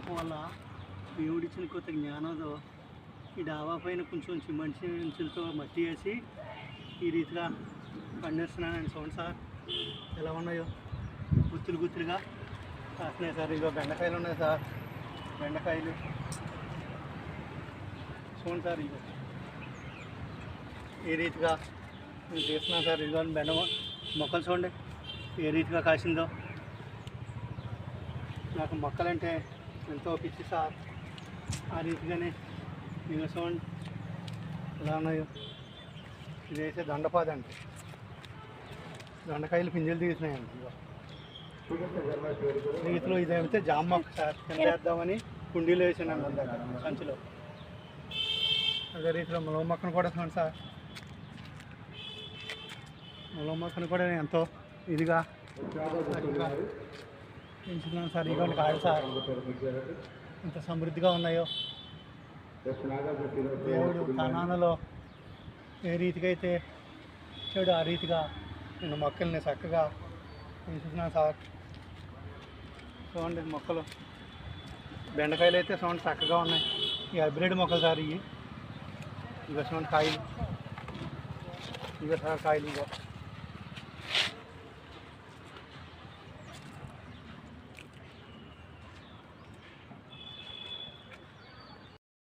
సంకల్పం వల్ల దేవుడిచ్చిన కొత్త జ్ఞానంతో ఈ డాబా పైన కొంచెం మంచి ఇంచులతో మట్టి వేసి ఈ రీతిగా పండిస్తున్నాను. చూడండి సార్ ఎలా ఉన్నాయో, గుత్తులు గుత్తులుగా కాస్తున్నాయి సార్. ఇదిగో బెండకాయలు ఉన్నాయి సార్, బెండకాయలు చూడండి సార్. ఇదిగో ఏ రీతిగా నేను చేస్తున్నాను సార్. ఇదిగో బెండ మొక్కలు చూడండి ఏ రీతిగా కాసిందో. నాకు మొక్కలంటే ఎంతో పిచ్చి సార్. ఆ రీతిగానే ఇదిగో చూడండి ఎలా ఉన్నాయో. ఇది అయితే దొండపాది అంటే దొండకాయలు పింజలు తీసినాయండి. ఇదిగో రీతిలో ఇదేమైతే జామ మొక్క సార్, కింద వేద్దామని కుండీలో వేసాను దగ్గర సంచిలో. అదే రీతిలో ములవ మొక్కను కూడా చూడండి సార్. ములవ మొక్కను కూడా నేను ఎంతో ఇదిగా పెంచుతున్నాను సార్. ఇటువంటి కాయలు సార్ ఎంత సమృద్ధిగా ఉన్నాయో. దేవుడు కనానలో ఏ రీతిగా అయితే చెడు ఆ రీతిగా నేను మొక్కల్ని చక్కగా పెంచుతున్నాను సార్. చూడండి మొక్కలు, బెండకాయలు అయితే చూడండి చక్కగా ఉన్నాయి. ఈ హైబ్రిడ్ మొక్కలు సార్ ఇవి. ఇక చూడండి కాయలు, ఇక సార్ కాయలు ఇగో.